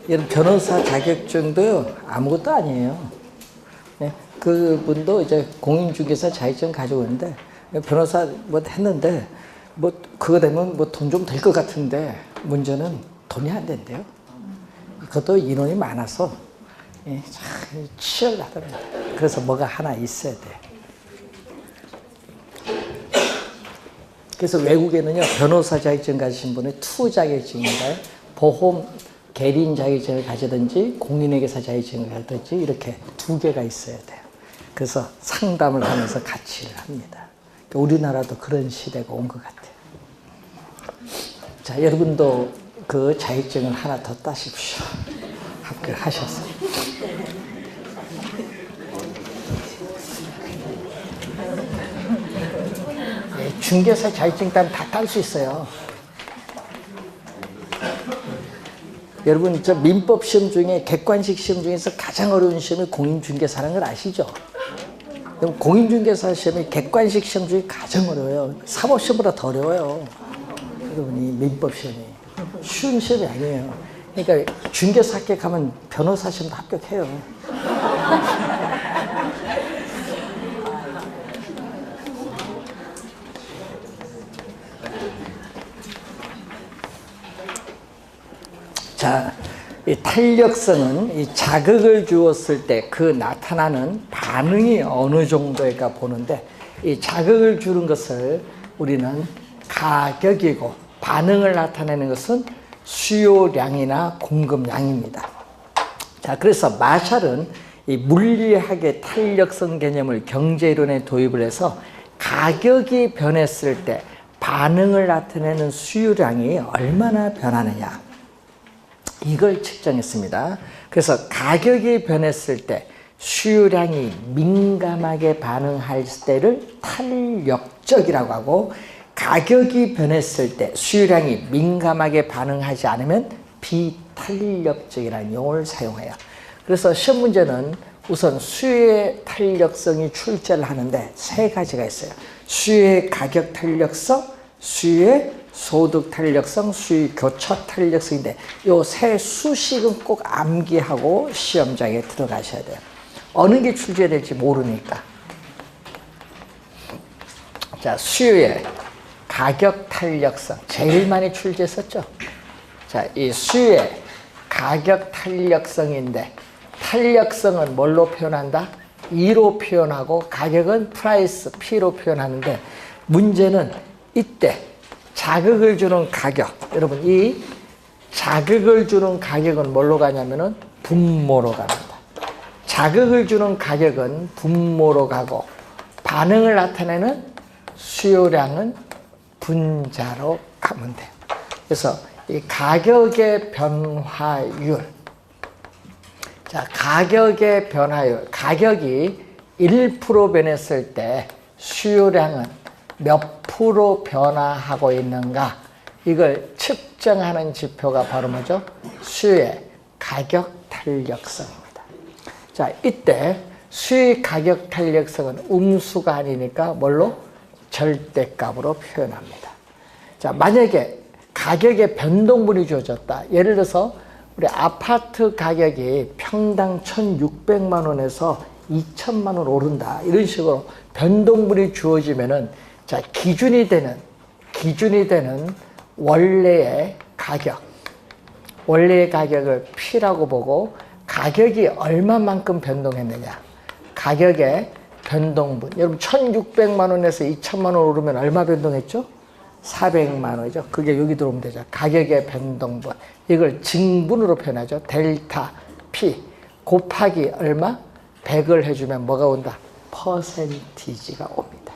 이런 변호사 자격증도 아무것도 아니에요. 네, 그분도 이제 공인중개사 자격증 가지고 있는데 변호사 뭐 했는데 뭐 그거 되면 뭐 돈 좀 될 것 같은데 문제는 돈이 안 된대요. 그것도 인원이 많아서 참 치열하답니다. 그래서 뭐가 하나 있어야 돼. 그래서 외국에는요 변호사 자격증 가지신 분이 투 자격증인가요? 보험 계린 자격증을 가지든지 공인회계사 자격증을 가지든지 이렇게 두 개가 있어야 돼요. 그래서 상담을 하면서 같이 합니다. 우리나라도 그런 시대가 온 것 같아요. 자, 여러분도 그 자격증을 하나 더 따십시오. 합격하셔서. 중개사 자격증 따면 다 딸 수 있어요. 여러분 저 민법 시험 중에 객관식 시험 중에서 가장 어려운 시험이 공인중개사라는 걸 아시죠? 그럼 공인중개사 시험이 객관식 시험 중에 가장 어려워요. 사법시험보다 더 어려워요. 여러분이 민법 시험이 쉬운 시험이 아니에요. 그러니까 중개사 합격하면 변호사 시험도 합격해요. 자, 이 탄력성은 이 자극을 주었을 때 그 나타나는 반응이 어느 정도일까 보는데 이 자극을 주는 것을 우리는 가격이고 반응을 나타내는 것은 수요량이나 공급량입니다. 자, 그래서 마샬은 이 물리학의 탄력성 개념을 경제이론에 도입을 해서 가격이 변했을 때 반응을 나타내는 수요량이 얼마나 변하느냐 이걸 측정했습니다. 그래서 가격이 변했을 때 수요량이 민감하게 반응할 때를 탄력적이라고 하고 가격이 변했을 때 수요량이 민감하게 반응하지 않으면 비탄력적이라는 용어를 사용해요. 그래서 시험 문제는 우선 수요의 탄력성이 출제를 하는데 세 가지가 있어요. 수요의 가격 탄력성, 수요의 소득 탄력성, 수요 교차 탄력성인데 요 세 수식은 꼭 암기하고 시험장에 들어가셔야 돼요. 어느 게 출제될지 모르니까. 자, 수요의 가격 탄력성 제일 많이 출제했었죠. 자, 이 수요의 가격 탄력성인데 탄력성은 뭘로 표현한다? E로 표현하고 가격은 프라이스 P로 표현하는데 문제는 이때 자극을 주는 가격, 여러분 이 자극을 주는 가격은 뭘로 가냐면은 분모로 갑니다. 자극을 주는 가격은 분모로 가고 반응을 나타내는 수요량은 분자로 가면 돼요. 그래서 이 가격의 변화율, 자, 가격의 변화율, 가격이 1% 변했을 때 수요량은 몇 프로 변화하고 있는가 이걸 측정하는 지표가 바로 뭐죠? 수요의 가격 탄력성입니다. 자, 이때 수요의 가격 탄력성은 음수가 아니니까 뭘로? 절대값으로 표현합니다. 자, 만약에 가격의 변동분이 주어졌다. 예를 들어서 우리 아파트 가격이 평당 1,600만 원에서 2,000만 원 오른다. 이런 식으로 변동분이 주어지면은 자, 기준이 되는 원래의 가격을 P라고 보고 가격이 얼마만큼 변동했느냐. 가격의 변동분. 여러분 1,600만 원에서 2,000만 원 오르면 얼마 변동했죠? 400만 원이죠. 그게 여기 들어오면 되죠. 가격의 변동분. 이걸 증분으로 표현하죠. 델타 P 곱하기 얼마? 100을 해주면 뭐가 온다? 퍼센티지가 옵니다.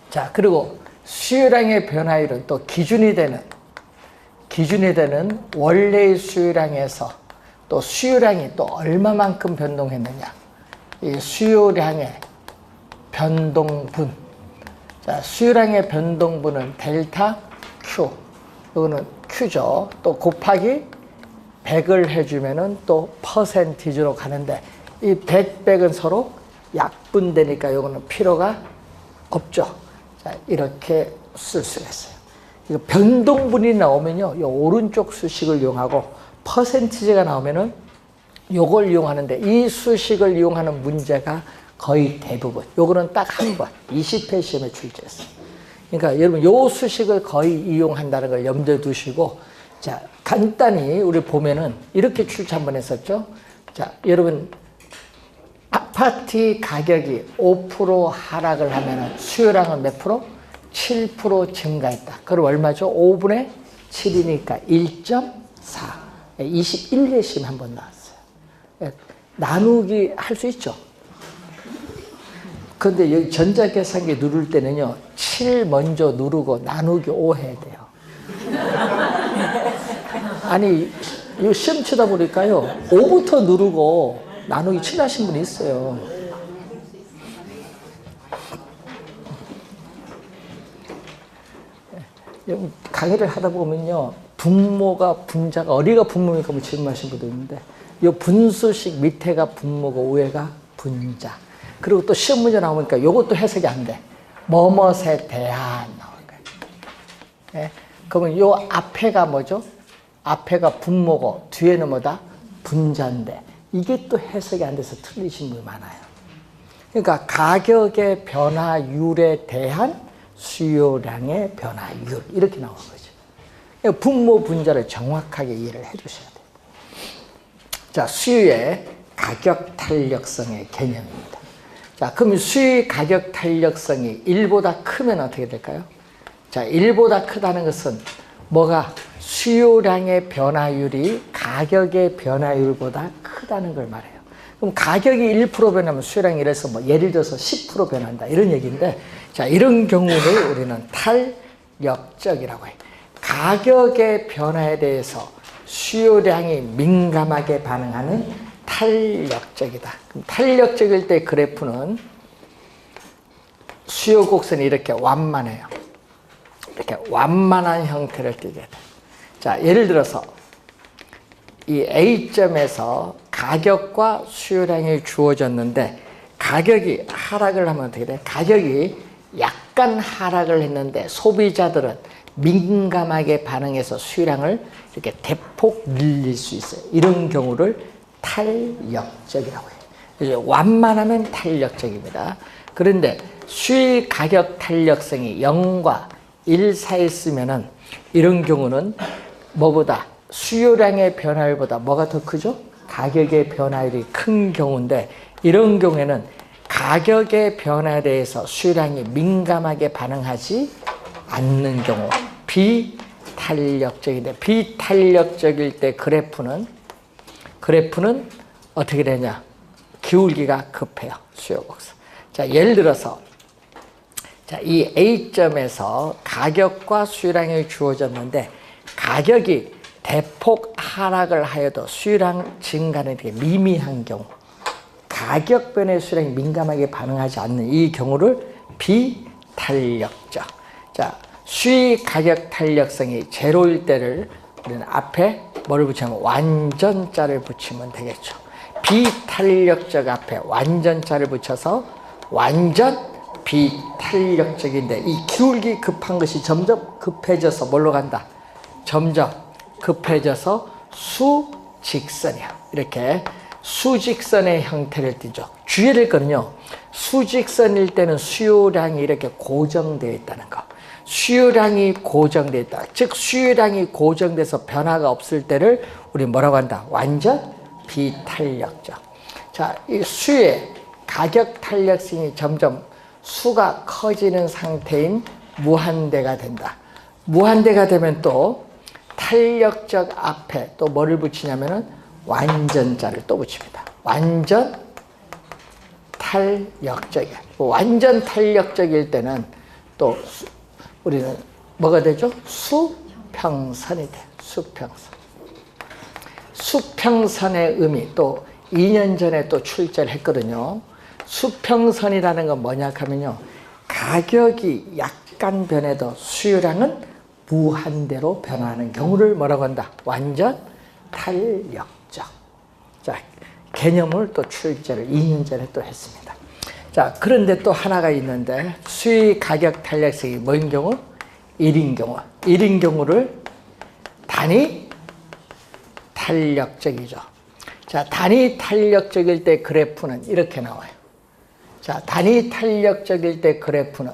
자, 그리고 수요량의 변화율은 또 기준이 되는 원래의 수요량에서 또 수요량이 또 얼마만큼 변동했느냐. 이 수요량의 변동분. 자, 수요량의 변동분은 델타 Q. 이거는 Q죠. 또 곱하기 100을 해주면은 또 퍼센티지로 가는데 이 100, 100은 서로 약분되니까 이거는 필요가 없죠. 자, 이렇게 쓸 수가 있어요. 이거 변동분이 나오면요, 이 오른쪽 수식을 이용하고 퍼센티지가 나오면은 요걸 이용하는데 이 수식을 이용하는 문제가 거의 대부분. 요거는 딱 한 번 20회 시험에 출제했어요. 그러니까 여러분 요 수식을 거의 이용한다는 걸 염두에 두시고 자, 간단히 우리 보면은 이렇게 출제 한번 했었죠. 자, 여러분 아파트 가격이 5% 하락을 하면은 수요량은 몇 프로? 7% 증가했다. 그럼 얼마죠? 5분의 7이니까 1.4. 21회심 한번 나왔어요. 나누기 할 수 있죠. 근데 여기 전자계산기 누를 때는요, 7 먼저 누르고 나누기 5 해야 돼요. 아니, 이 시험 치다 보니까요, 5부터 누르고 나누기 7 하신 분이 있어요. 강의를 하다 보면요, 분모가 분자가 어디가 분모입니까? 뭐 질문하신 분도 있는데, 이 분수식 밑에가 분모고 위에가 분자. 그리고 또 시험 문제 나오니까 이것도 해석이 안 돼. 뭐뭇에 대한 나올 거예요. 예? 그러면 요 앞에가 뭐죠? 앞에가 분모고 뒤에는 뭐다? 분자인데 이게 또 해석이 안 돼서 틀리신 분이 많아요. 그러니까 가격의 변화율에 대한 수요량의 변화율 이렇게 나오는 거죠. 분모 분자를 정확하게 이해를 해 주셔야 돼요. 자, 수요의 가격 탄력성의 개념입니다. 자, 그럼 수요의 가격 탄력성이 1보다 크면 어떻게 될까요? 자, 1보다 크다는 것은 뭐가 수요량의 변화율이 가격의 변화율보다 크다는 걸 말해요. 그럼 가격이 1% 변하면 수요량이 이래서 뭐 예를 들어서 10% 변한다 이런 얘기인데, 자, 이런 경우를 우리는 탄력적이라고 해요. 가격의 변화에 대해서 수요량이 민감하게 반응하는 탄력적이다. 그럼 탄력적일 때 그래프는 수요 곡선이 이렇게 완만해요. 이렇게 완만한 형태를 띠게 돼. 자, 예를 들어서 이 A점에서 가격과 수요량이 주어졌는데 가격이 하락을 하면 어떻게 돼? 가격이 약간 하락을 했는데 소비자들은 민감하게 반응해서 수요량을 이렇게 대폭 늘릴 수 있어요. 이런 경우를 탄력적이라고 해요. 완만하면 탄력적입니다. 그런데 수요 가격 탄력성이 0과 1 사이에 있으면은 이런 경우는 뭐보다 수요량의 변화율보다 뭐가 더 크죠? 가격의 변화율이 큰 경우인데 이런 경우에는 가격의 변화에 대해서 수요량이 민감하게 반응하지 않는 경우 비탄력적인데 비탄력적일 때 그래프는 어떻게 되냐? 기울기가 급해요. 수요 곡선. 자, 예를 들어서 자, 이 A점에서 가격과 수요량이 주어졌는데 가격이 대폭 하락을 하여도 수요량 증가는 되게 미미한 경우, 가격 변화에 수요량이 민감하게 반응하지 않는 이 경우를 비탄력적. 자, 수요 가격 탄력성이 제로일 때를 우리는 앞에 뭐를 붙이면 완전자를 붙이면 되겠죠. 비탄력적 앞에 완전자를 붙여서 완전 비탄력적인데 이 기울기 급한 것이 점점 급해져서 뭘로 간다? 점점 급해져서 수직선이야. 이렇게 수직선의 형태를 띠죠. 주의해야 될 거는요. 수직선일 때는 수요량이 이렇게 고정되어 있다는 거. 수요량이 고정되어 있다. 즉 수요량이 고정돼서 변화가 없을 때를 우리 뭐라고 한다? 완전 비탄력적. 자, 이 수요의 가격 탄력성이 점점 수가 커지는 상태인 무한대가 된다. 무한대가 되면 또 탄력적 앞에 또 뭐를 붙이냐면은 완전자를 또 붙입니다. 완전 탄력적이야. 완전 탄력적일 때는 또 우리는 뭐가 되죠? 수평선이 돼. 수평선. 수평선의 의미 또 2년 전에 또 출제를 했거든요. 수평선이라는 건 뭐냐 하면요. 가격이 약간 변해도 수요량은 무한대로 변화하는 경우를 뭐라고 한다? 완전 탄력적. 자, 개념을 또 출제를 2년 전에 또 했습니다. 자, 그런데 또 하나가 있는데 수요 가격 탄력성이 뭐인 경우? 1인 경우. 1인 경우를 탄력적이죠. 자, 단위 탄력적일 때 그래프는 이렇게 나와요. 자, 단위 탄력적일 때 그래프는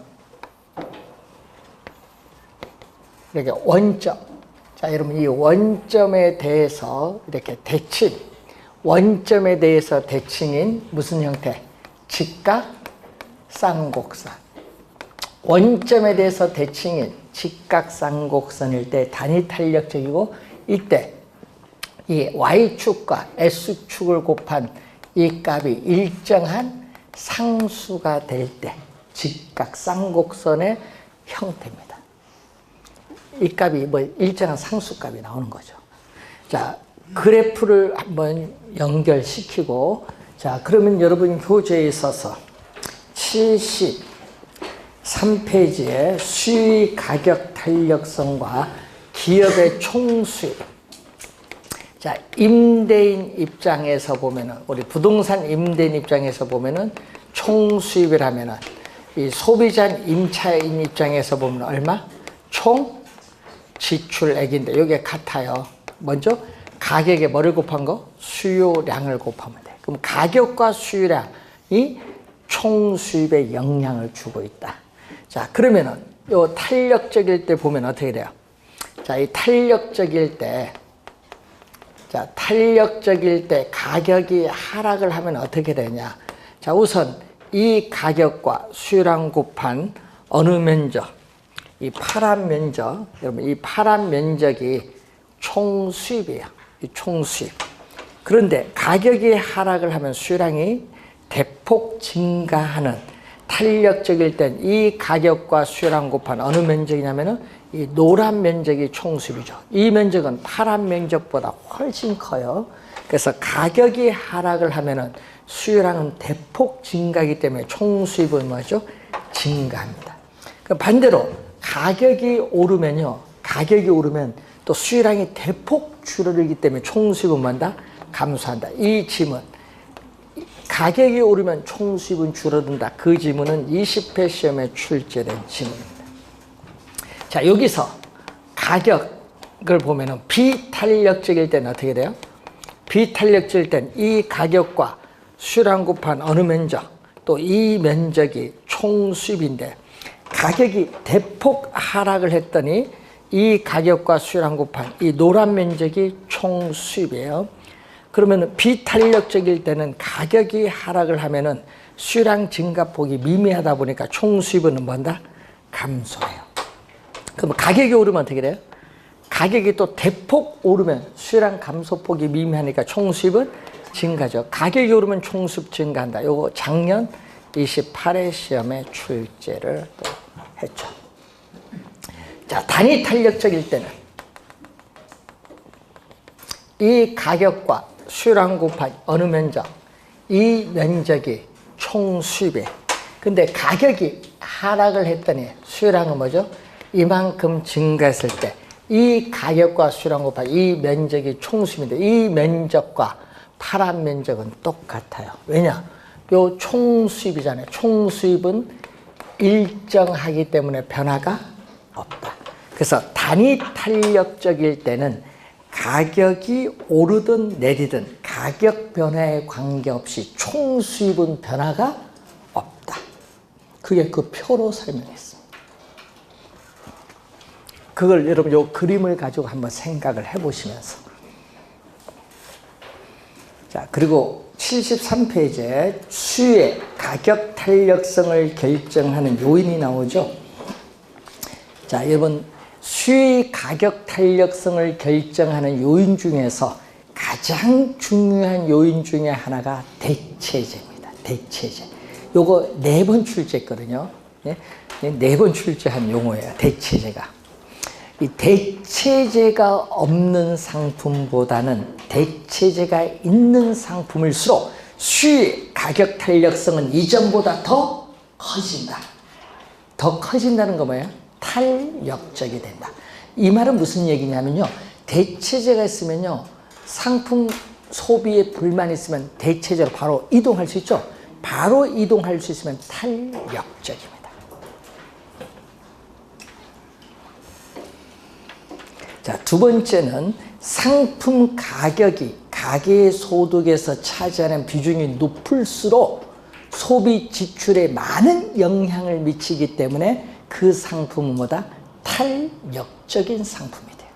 이렇게 원점. 자, 여러분 이 원점에 대해서 이렇게 대칭. 원점에 대해서 대칭인 무슨 형태? 직각 쌍곡선. 원점에 대해서 대칭인 직각 쌍곡선일 때 단위 탄력적이고, 이때 이 y축과 s축을 곱한 이 값이 일정한 상수가 될 때 직각 쌍곡선의 형태입니다. 이 값이 뭐 일정한 상수값이 나오는 거죠. 자, 그래프를 한번 연결시키고, 자, 그러면 여러분 교재에 있어서 73페이지에 수의 가격 탄력성과 기업의 총수입. 자, 임대인 입장에서 보면은, 우리 부동산 임대인 입장에서 보면은 총수입이라면은, 이 소비자인 임차인 입장에서 보면 얼마? 총 지출액인데, 이게 같아요. 먼저 가격에 뭐를 곱한 거? 수요량을 곱하면 돼. 그럼 가격과 수요량이 총수입에 영향을 주고 있다. 자, 그러면은 요 탄력적일 때 보면 어떻게 돼요? 자, 이 탄력적일 때, 자, 탄력적일 때 가격이 하락을 하면 어떻게 되냐? 자, 우선 이 가격과 수요량 곱한 어느 면적? 이 파란 면적. 여러분, 이 파란 면적이 총수입이에요. 이 총수입. 그런데 가격이 하락을 하면 수요량이 대폭 증가하는, 탄력적일 땐 이 가격과 수요량 곱한 어느 면적이냐면은 이 노란 면적이 총수입이죠. 이 면적은 파란 면적보다 훨씬 커요. 그래서 가격이 하락을 하면은 수요량은 대폭 증가하기 때문에 총수입은 뭐죠? 증가합니다. 반대로 가격이 오르면요, 가격이 오르면 또 수요량이 대폭 줄어들기 때문에 총수입은 뭔다? 감소한다. 이 지문, 가격이 오르면 총수입은 줄어든다. 그 지문은 20회 시험에 출제된 지문입니다. 자, 여기서 가격을 보면은 비탄력적일 때는 어떻게 돼요? 비탄력적일 땐 이 가격과 수요량 곱한 어느 면적, 또 이 면적이 총수입인데, 가격이 대폭 하락을 했더니 이 가격과 수요량 곱한 이 노란 면적이 총수입이에요. 그러면 비탄력적일 때는 가격이 하락을 하면은 수요량 증가폭이 미미하다 보니까 총수입은 뭔다? 감소해요. 그럼 가격이 오르면 어떻게 돼요? 가격이 또 대폭 오르면 수요량 감소폭이 미미하니까 총수입은 증가죠. 가격이 오르면 총수입 증가한다. 요거 작년 28회 시험에 출제를 또 했죠. 자, 단위 탄력적일 때는 이 가격과 수요량 곱한 어느 면적, 이 면적이 총수입이에요. 근데 가격이 하락을 했더니 수요량은 뭐죠? 이만큼 증가했을 때 이 가격과 수요량 곱한 이 면적이 총수입인데, 이 면적과 파란 면적은 똑같아요. 왜냐? 요 총수입이잖아요. 총수입은 일정하기 때문에 변화가 없다. 그래서 단위 탄력적일 때는 가격이 오르든 내리든 가격 변화에 관계없이 총수입은 변화가 없다. 그게 그 표로 설명했습니다. 그걸 여러분 요 그림을 가지고 한번 생각을 해보시면서, 자, 그리고 73페이지에 수의 가격 탄력성을 결정하는 요인이 나오죠. 자, 여러분 수의 가격 탄력성을 결정하는 요인 중에서 가장 중요한 요인 중에 하나가 대체제입니다. 대체제. 요거 4번 출제했거든요. 4번 출제한 용어예요. 대체제가. 이 대체제가 없는 상품보다는 대체제가 있는 상품일수록 수의 가격 탄력성은 이전보다 더 커진다. 더 커진다는 거 뭐예요? 탄력적이 된다. 이 말은 무슨 얘기냐면요, 대체제가 있으면요, 상품 소비에 불만이 있으면 대체제로 바로 이동할 수 있죠. 바로 이동할 수 있으면 탄력적입니다. 자, 두 번째는 상품 가격이 가계의 소득에서 차지하는 비중이 높을수록 소비 지출에 많은 영향을 미치기 때문에 그 상품은 뭐다? 탄력적인 상품이 돼요.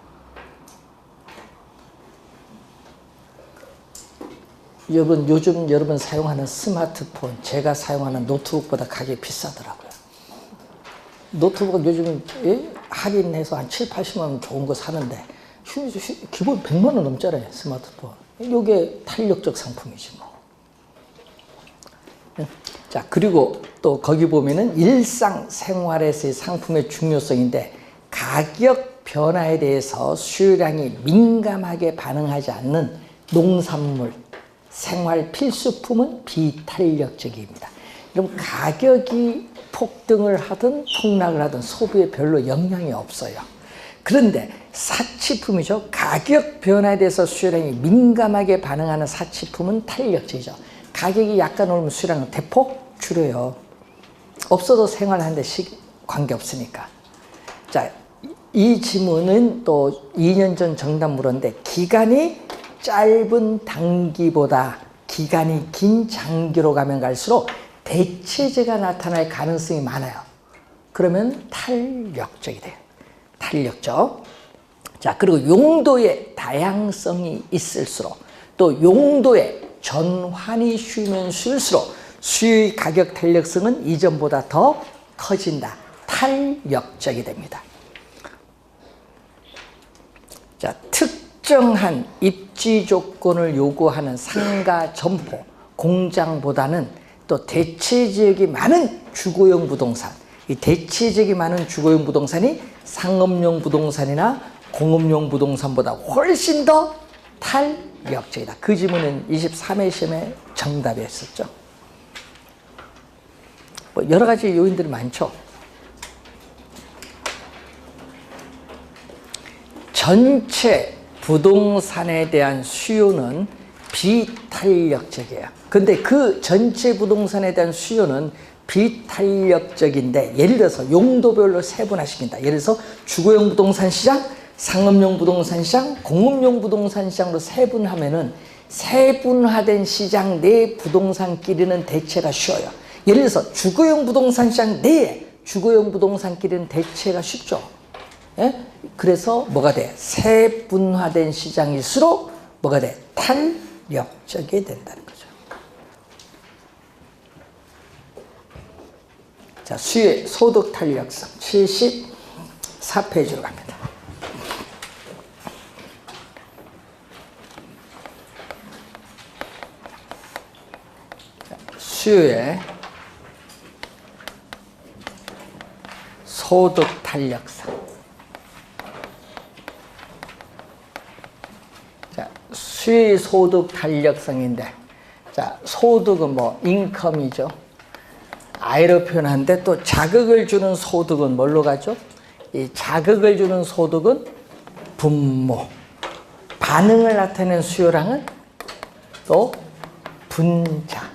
여러분, 요즘 여러분 사용하는 스마트폰, 제가 사용하는 노트북보다 가격이 비싸더라고요. 노트북은 요즘 할인해서 한 7, 80만 원 좋은 거 사는데 기본 100만 원 넘잖아요, 스마트폰. 이게 탄력적 상품이지 뭐. 자, 그리고 또 거기 보면은 일상생활에서의 상품의 중요성인데 가격 변화에 대해서 수요량이 민감하게 반응하지 않는 농산물, 생활 필수품은 비탄력적입니다. 그럼 가격이 폭등을 하든 폭락을 하든 소비에 별로 영향이 없어요. 그런데 사치품이죠. 가격 변화에 대해서 수요량이 민감하게 반응하는 사치품은 탄력적이죠. 가격이 약간 오르면 수요량은 대폭 줄여요. 없어도 생활하는데 관계없으니까. 자, 이 질문은 또 2년 전 정답 물었는데 기간이 짧은 단기보다 기간이 긴 장기로 가면 갈수록 대체제가 나타날 가능성이 많아요. 그러면 탄력적이 돼요. 탄력적. 자, 그리고 용도의 다양성이 있을수록 또 용도의 전환이 쉬면 쉴수록 수요의 가격 탄력성은 이전보다 더 커진다. 탄력적이 됩니다. 자, 특정한 입지 조건을 요구하는 상가, 점포, 공장보다는 또 대체지역이 많은 주거용 부동산, 이 대체지역이 많은 주거용 부동산이 상업용 부동산이나 공업용 부동산보다 훨씬 더 탄력적이다. 그 질문은 23회 시험에 정답이었었죠. 뭐 여러 가지 요인들이 많죠. 전체 부동산에 대한 수요는 비탄력적이에요. 근데 그 전체 부동산에 대한 수요는 비탄력적인데 예를 들어서 용도별로 세분화시킨다. 예를 들어서 주거용 부동산 시장, 상업용 부동산 시장, 공업용 부동산 시장으로 세분하면은 세분화된 시장 내 부동산끼리는 대체가 쉬워요. 예를 들어서 주거용 부동산 시장 내에 주거용 부동산끼리는 대체가 쉽죠. 예? 그래서 뭐가 돼? 세분화된 시장일수록 뭐가 돼? 탄력적이 된다는 거죠. 자, 수요의 소득 탄력성 74페이지로 갑니다. 자, 수요의 소득 탄력성. 자, 수요의 소득 탄력성인데, 자, 소득은 뭐 인컴이죠. I로 표현하는데 또 자극을 주는 소득은 뭘로 가죠? 이 자극을 주는 소득은 분모. 반응을 나타내는 수요량은 또 분자.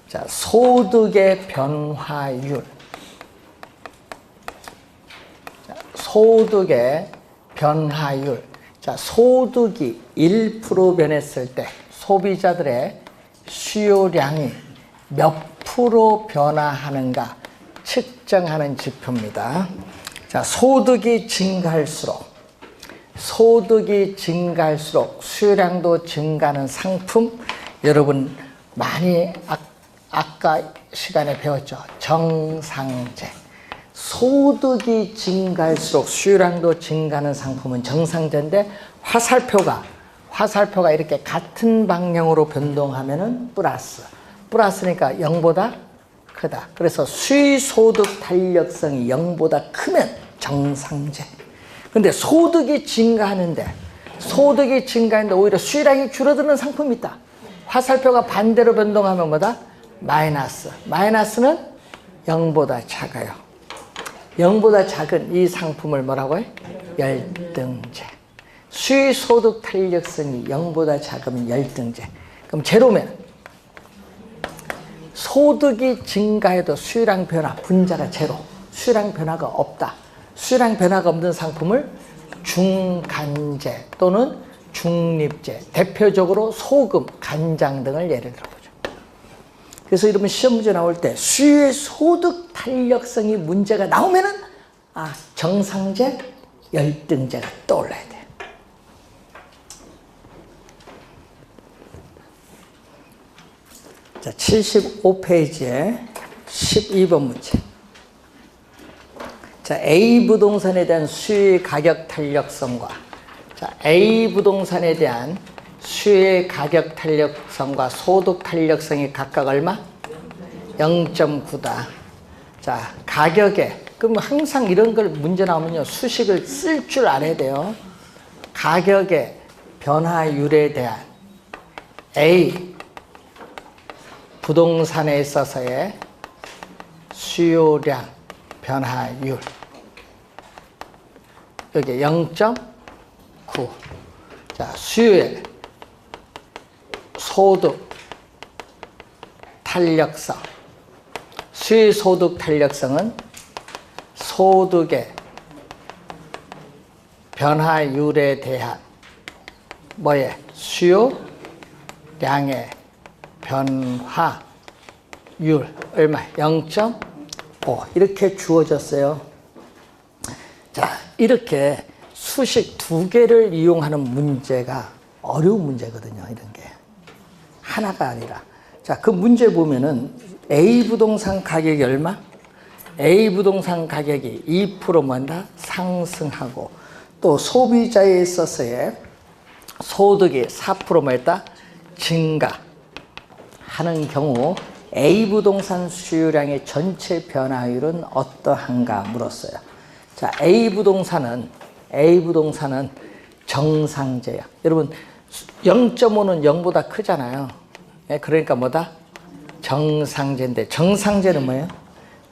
자, 소득의 변화율. 자, 소득의 변화율. 자, 소득이 1% 변했을 때 소비자들의 수요량이 몇 프로 변화하는가 측정하는 지표입니다. 자, 소득이 증가할수록 수요량도 증가하는 상품, 여러분 많이 아까 시간에 배웠죠. 정상제. 소득이 증가할수록 수요량도 증가하는 상품은 정상제인데 화살표가 이렇게 같은 방향으로 변동하면은 플러스니까 0보다 크다. 그래서 수의소득 탄력성이 0보다 크면 정상제. 근데 소득이 증가하는데 오히려 수요량이 줄어드는 상품이 있다. 화살표가 반대로 변동하면 뭐다? 마이너스. 마이너스는 0보다 작아요. 0보다 작은 이 상품을 뭐라고 해? 열등제. 수의소득 탄력성이 0보다 작으면 열등제. 그럼 제로면 소득이 증가해도 수요량 변화, 분자가 제로. 수요량 변화가 없다. 수요량 변화가 없는 상품을 중간재 또는 중립재, 대표적으로 소금, 간장 등을 예를 들어보죠. 그래서 이러면 시험 문제 나올 때 수유의 소득 탄력성이 문제가 나오면은 정상재, 열등재가 떠올라야 돼요. 자, 75페이지에 12번 문제. 자, A 부동산에 대한 수요의 가격 탄력성과 A 부동산에 대한 수요의 가격 탄력성과 소득 탄력성이 각각 얼마? 0.9다. 자, 가격에, 그럼 항상 이런 걸 문제 나오면요, 수식을 쓸 줄 알아야 돼요. 가격의 변화율에 대한 A 부동산에 있어서의 수요량 변화율. 여기 0.9. 자, 수요의 소득 탄력성. 수요의 소득 탄력성은 소득의 변화율에 대한 뭐에? 수요량의 변화율 얼마? 0.5 이렇게 주어졌어요. 자, 이렇게 수식 두 개를 이용하는 문제가 어려운 문제거든요. 이런 게 하나가 아니라. 자, 그 문제 보면은 A 부동산 가격이 얼마? A 부동산 가격이 2% 뭐다? 상승하고, 또 소비자에 있어서의 소득이 4% 뭐였다? 증가하는 경우 A 부동산 수요량의 전체 변화율은 어떠한가 물었어요. 자, A 부동산은 정상재야. 여러분 0.5는 0보다 크잖아요. 그러니까 뭐다? 정상재인데, 정상재는 뭐예요?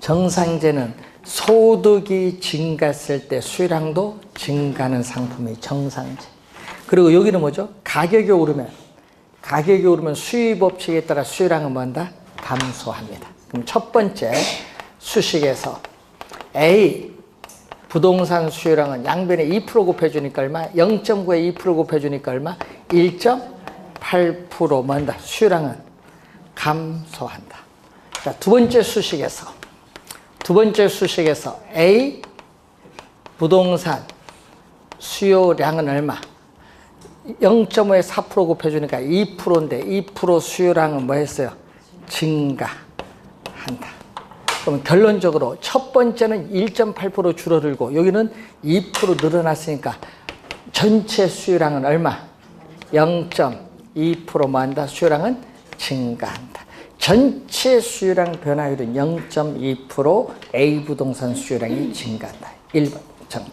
정상재는 소득이 증가했을 때 수요량도 증가하는 상품이 정상재. 그리고 여기는 뭐죠? 가격이 오르면 수요 법칙에 따라 수요량은 뭐한다? 감소합니다. 그럼 첫 번째 수식에서 A 부동산 수요량은 양변에 2% 곱해주니까 얼마? 0.9에 2% 곱해주니까 얼마? 1.8% 뭐한다? 수요량은 감소한다. 자, 두 번째 수식에서 A 부동산 수요량은 얼마? 0.5에 4% 곱해주니까 2%인데 2% 수요량은 뭐 했어요? 증가한다. 그럼 결론적으로 첫 번째는 1.8% 줄어들고 여기는 2% 늘어났으니까 전체 수요량은 얼마? 0.2% 뭐 한다? 수요량은 증가한다. 전체 수요량 변화율은 0.2% A 부동산 수요량이 증가한다. 1번 정답.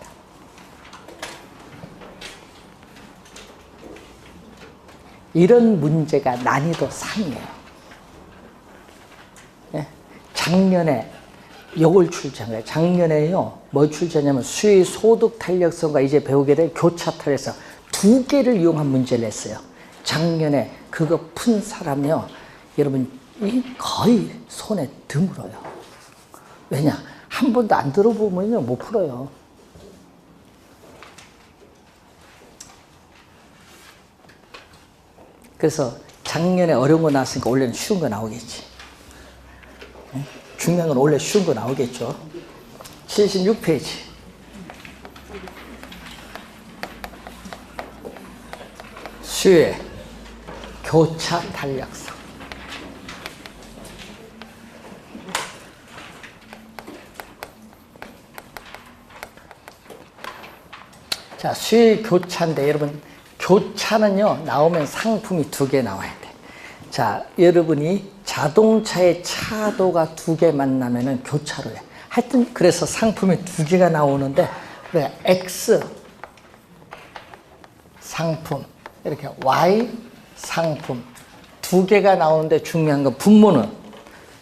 이런 문제가 난이도 상이에요. 작년에 요걸 출제한 거예요. 작년에요, 뭐 출제하냐면 수요의 소득 탄력성과 이제 배우게 될 교차 탄력성 두 개를 이용한 문제를 냈어요. 작년에 그거 푼 사람이요, 여러분 거의 손에 드물어요. 왜냐? 한 번도 안 들어보면요 못 풀어요. 그래서 작년에 어려운 거 나왔으니까 올해는 쉬운 거 나오겠지. 중요한 건 원래 쉬운 거 나오겠죠. 76페이지. 수요의 교차 탄력성. 자, 수요의 교차인데 여러분, 교차는요 나오면 상품이 두 개 나와야 돼. 자, 여러분이 자동차의 차도가 두 개 만나면은 교차로 해. 하여튼 그래서 상품이 두 개가 나오는데, 그래 X 상품 이렇게 Y 상품 두 개가 나오는데 중요한 건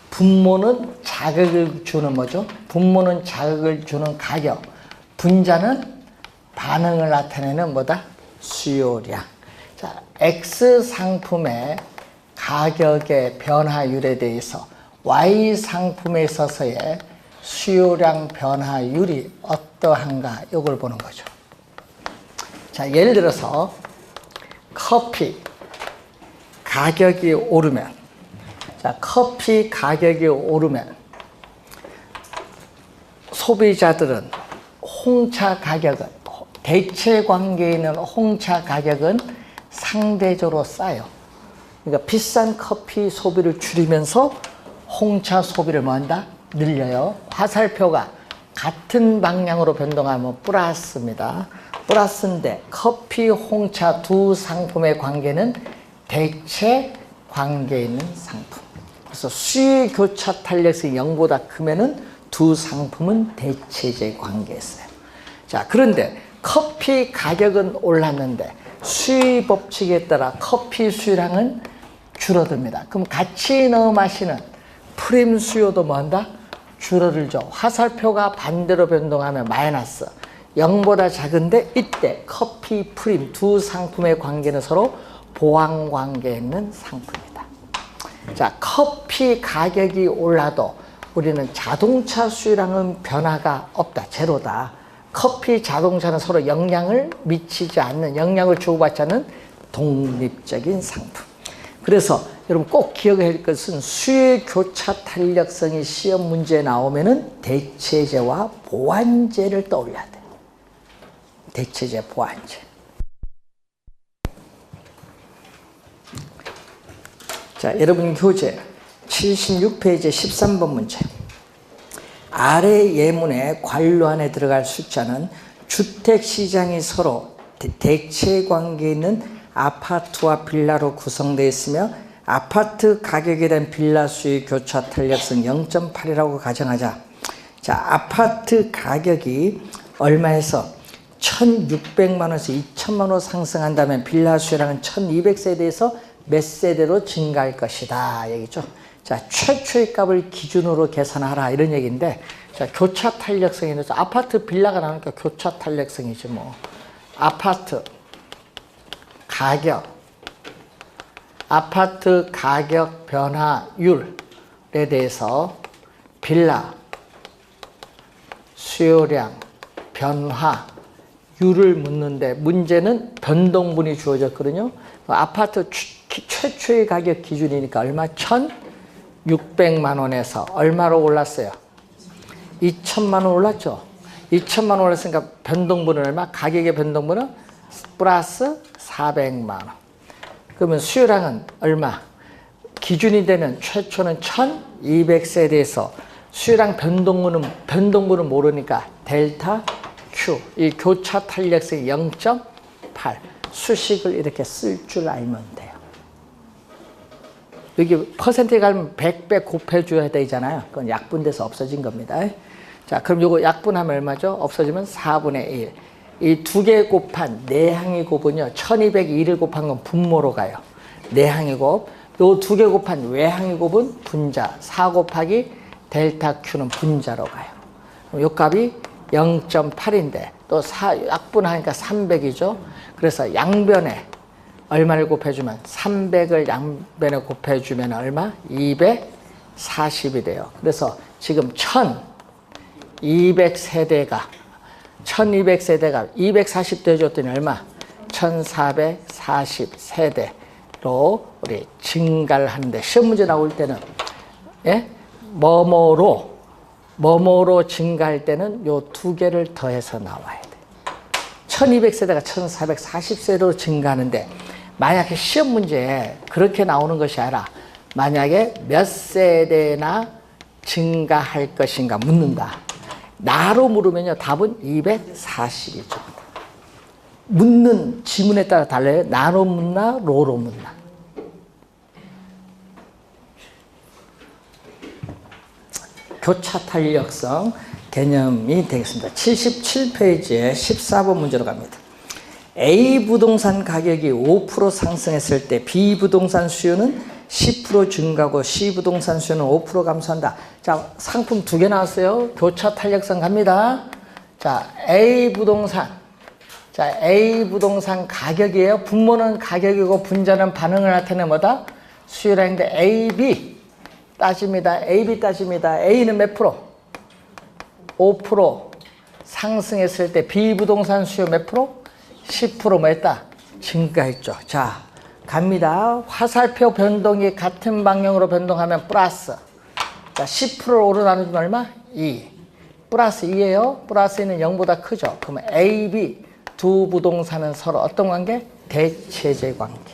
분모는 자극을 주는 뭐죠? 분모는 자극을 주는 가격, 분자는 반응을 나타내는 뭐다? 수요량. 자, X 상품의 가격의 변화율에 대해서 Y 상품에 있어서의 수요량 변화율이 어떠한가, 이걸 보는 거죠. 자, 예를 들어서 커피 가격이 오르면, 자, 커피 가격이 오르면 소비자들은 홍차 가격은, 대체 관계에 있는 홍차 가격은 상대적으로 싸요. 그러니까 비싼 커피 소비를 줄이면서 홍차 소비를 뭐 한다? 늘려요. 화살표가 같은 방향으로 변동하면 플러스입니다. 플러스인데 커피, 홍차 두 상품의 관계는 대체 관계에 있는 상품. 그래서 수요 교차 탄력성이 0보다 크면은 두 상품은 대체제 관계에 있어요. 자, 그런데 커피 가격은 올랐는데 수요 법칙에 따라 커피 수요량은 줄어듭니다. 그럼 같이 넣어 마시는 프림 수요도 뭐 한다? 줄어들죠. 화살표가 반대로 변동하면 마이너스. 0보다 작은데 이때 커피, 프림 두 상품의 관계는 서로 보완 관계에 있는 상품이다. 자, 커피 가격이 올라도 우리는 자동차 수요량은 변화가 없다. 제로다. 커피, 자동차는 서로 영향을 미치지 않는, 영향을 주고받지 않는 독립적인 상품. 그래서 여러분 꼭 기억해야 할 것은 수요 교차 탄력성이 시험 문제에 나오면은 대체제와 보완제를 떠올려야 돼요. 대체제, 보완제. 자, 여러분 교재 76페이지 13번 문제. 아래 예문의 관료 안에 들어갈 숫자는 주택시장이 서로 대체 관계에 있는 아파트와 빌라로 구성되어 있으며 아파트 가격에 대한 빌라 수요 교차 탄력성 0.8이라고 가정하자. 자, 아파트 가격이 얼마에서 1,600만 원에서 2,000만 원으로 상승한다면 빌라 수요량은 1,200세대에서 몇 세대로 증가할 것이다 얘기죠. 자, 최초의 값을 기준으로 계산하라 이런 얘기인데, 자, 교차 탄력성이 있어서 아파트 빌라가 나오니까 교차 탄력성이지 뭐. 아파트 가격 변화율에 대해서 빌라 수요량 변화율을 묻는데 문제는 변동분이 주어졌거든요. 아파트 최초의 가격 기준이니까 얼마? 1,600만 원에서 얼마로 올랐어요? 2천만 원 올랐죠? 2천만 원 올랐으니까 변동분은 얼마? 가격의 변동분은 플러스 400만 원. 그러면 수요량은 얼마? 기준이 되는 최초는 1,200세대에서 수요량 변동분은 모르니까 델타 Q, 이 교차 탄력성이 0.8. 수식을 이렇게 쓸 줄 알면 돼요. 여기 퍼센트에 가면 100배 곱해줘야 되잖아요. 그건 약분돼서 없어진 겁니다. 자, 그럼 요거 약분하면 얼마죠? 없어지면 4분의 1. 이 두 개 곱한 내항의 곱은요, 1202를 곱한 건 분모로 가요. 내항의 곱. 요 두 개 곱한 외항의 곱은 분자. 4 곱하기 델타 Q는 분자로 가요. 그럼 요 값이 0.8인데 또 약분하니까 300이죠. 그래서 양변에 얼마를 곱해주면 300을 양변에 곱해주면 얼마? 240이 돼요. 그래서 지금 1200세대가 240대 해줬더니 얼마? 1440세대로 우리 증가를 하는데 시험 문제 나올 때는 예? 뭐뭐로 증가할 때는 요 두 개를 더해서 나와야 돼. 1200세대가 1440세대로 증가하는데 만약에 시험 문제에 그렇게 나오는 것이 아니라 만약에 몇 세대나 증가할 것인가 묻는다. 나로 물으면요 답은 240이죠. 묻는 지문에 따라 달라요. 나로 묻나 로로 묻나. 교차 탄력성 개념이 되겠습니다. 77페이지에 14번 문제로 갑니다. A 부동산 가격이 5% 상승했을 때 B 부동산 수요는 10% 증가하고 C 부동산 수요는 5% 감소한다. 자, 상품 두 개 나왔어요. 교차 탄력성 갑니다. 자, A 부동산 가격이에요. 분모는 가격이고 분자는 반응을 나타내는 뭐다? 수요량인데 A, B 따집니다. A, B 따집니다. A는 몇 프로? 5% 상승했을 때 B 부동산 수요 몇 프로? 10% 뭐 했다? 증가했죠. 자, 갑니다. 화살표 변동이 같은 방향으로 변동하면 플러스. 자, 10%를 오로 나누면 얼마? 2. 플러스 2예요. 플러스 2는 0보다 크죠. 그러면 A, B 두 부동산은 서로 어떤 관계? 대체제 관계.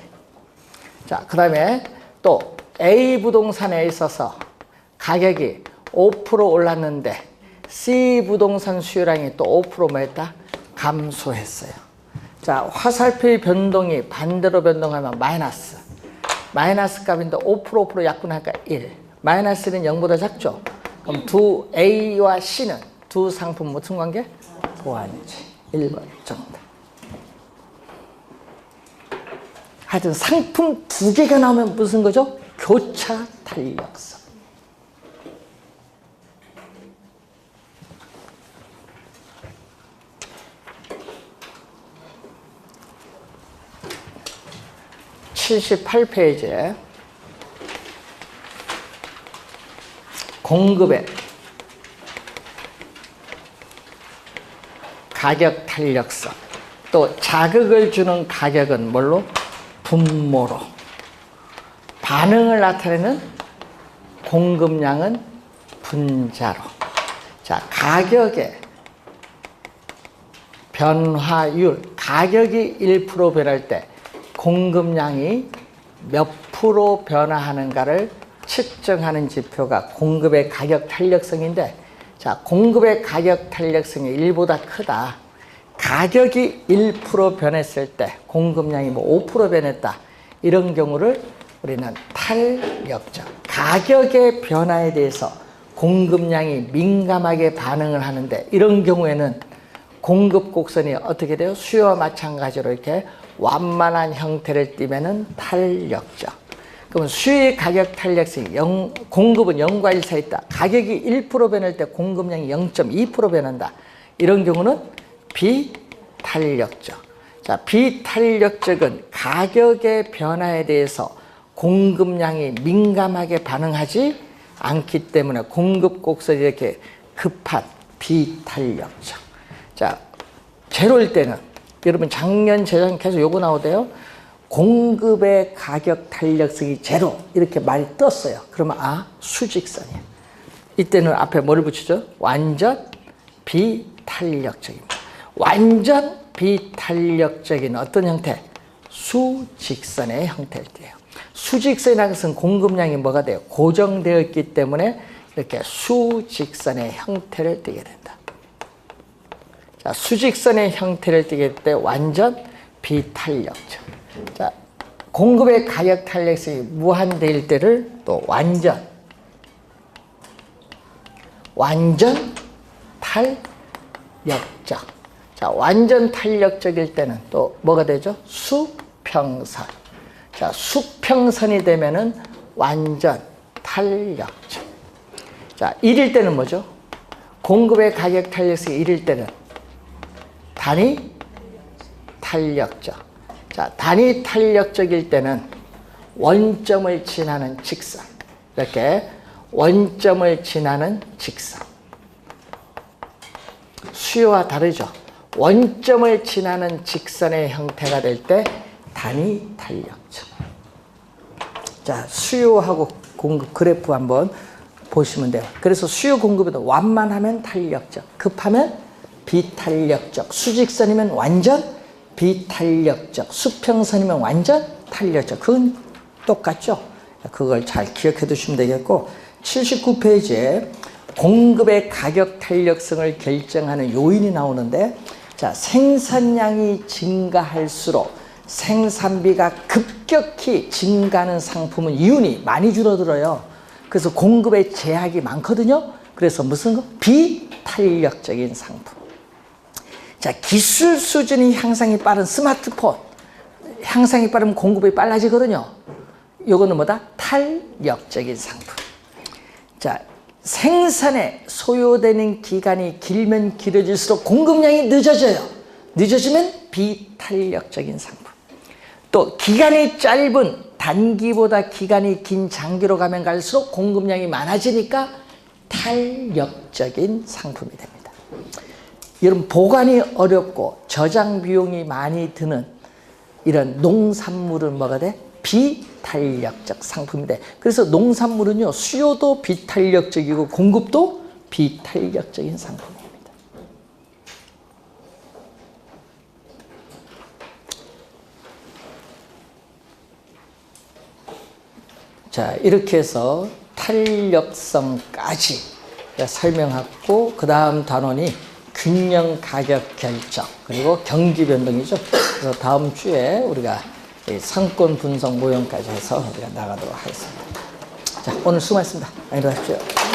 자, 그 다음에 또 A 부동산에 있어서 가격이 5% 올랐는데 C 부동산 수요량이 또 5% 뭐 했다? 감소했어요. 자, 화살표의 변동이 반대로 변동하면 마이너스. 마이너스 값인데 5% 약분하니까 1. 마이너스는 0보다 작죠? 그럼 두 A와 C는 두 상품 무슨 관계? 보완이지. 1번 정답. 하여튼 상품 두 개가 나오면 무슨 거죠? 교차 탄력성. (78페이지에) 공급의 가격 탄력성. 또 자극을 주는 가격은 뭘로? 분모로. 반응을 나타내는 공급량은 분자로. 자, 가격의 변화율. 가격이 1% 변할 때 공급량이 몇 프로 변화하는가를 측정하는 지표가 공급의 가격 탄력성인데, 자, 공급의 가격 탄력성이 1보다 크다. 가격이 1% 변했을 때 공급량이 뭐 5% 변했다. 이런 경우를 우리는 탄력적. 가격의 변화에 대해서 공급량이 민감하게 반응을 하는데, 이런 경우에는 공급 곡선이 어떻게 돼요? 수요와 마찬가지로 이렇게 완만한 형태를 띠면은 탄력적. 그러면 수요의 가격 탄력성이 공급은 0과 1 사이에 있다. 가격이 1% 변할 때 공급량이 0.2% 변한다. 이런 경우는 비탄력적. 자, 비탄력적은 가격의 변화에 대해서 공급량이 민감하게 반응하지 않기 때문에 공급 곡선이 이렇게 급한 비탄력적. 자, 제로일 때는 여러분 작년, 재작년 계속 요거 나오대요. 공급의 가격 탄력성이 제로 이렇게 말이 떴어요. 그러면 수직선이에요. 이때는 앞에 뭐를 붙이죠? 완전 비탄력적입니다. 완전 비탄력적인 어떤 형태? 수직선의 형태일 때예요. 수직선이라는 것은 공급량이 뭐가 돼요? 고정되어 있기 때문에 이렇게 수직선의 형태를 띠게 된다. 자, 수직선의 형태를 띠게 될 때 완전 비탄력적. 자, 공급의 가격 탄력성이 무한대일 때를 또 완전 탄력적. 자, 완전 탄력적일 때는 또 뭐가 되죠? 수평선. 자, 수평선이 되면은 완전 탄력적. 자, 1일 때는 뭐죠? 공급의 가격 탄력성이 1일 때는 단위 탄력적. 자, 단위 탄력적일 때는 원점을 지나는 직선. 이렇게 원점을 지나는 직선. 수요와 다르죠. 원점을 지나는 직선의 형태가 될 때 단위 탄력적. 자, 수요하고 공급 그래프 한번 보시면 돼요. 그래서 수요 공급에도 완만하면 탄력적, 급하면 비탄력적, 수직선이면 완전 비탄력적, 수평선이면 완전 탄력적. 그건 똑같죠? 그걸 잘 기억해 두시면 되겠고, 79페이지에 공급의 가격 탄력성을 결정하는 요인이 나오는데, 자, 생산량이 증가할수록 생산비가 급격히 증가하는 상품은 이윤이 많이 줄어들어요. 그래서 공급의 제약이 많거든요. 그래서 무슨 거? 비탄력적인 상품. 자, 기술 수준이 향상이 빠른 스마트폰. 향상이 빠르면 공급이 빨라지거든요. 요거는 뭐다? 탄력적인 상품. 자, 생산에 소요되는 기간이 길면 길어질수록 공급량이 늦어져요. 늦어지면 비탄력적인 상품. 또 기간이 짧은 단기보다 기간이 긴 장기로 가면 갈수록 공급량이 많아지니까 탄력적인 상품이 됩니다. 여러분 보관이 어렵고 저장 비용이 많이 드는 이런 농산물은 뭐가 돼? 비탄력적 상품이 돼. 그래서 농산물은요 수요도 비탄력적이고 공급도 비탄력적인 상품입니다. 자, 이렇게 해서 탄력성까지 설명하고 그 다음 단원이 균형 가격 결정 그리고 경기 변동이죠. 그래서 다음 주에 우리가 상권 분석 모형까지 해서 우리가 나가도록 하겠습니다. 자, 오늘 수고하셨습니다. 안녕히 가십시오.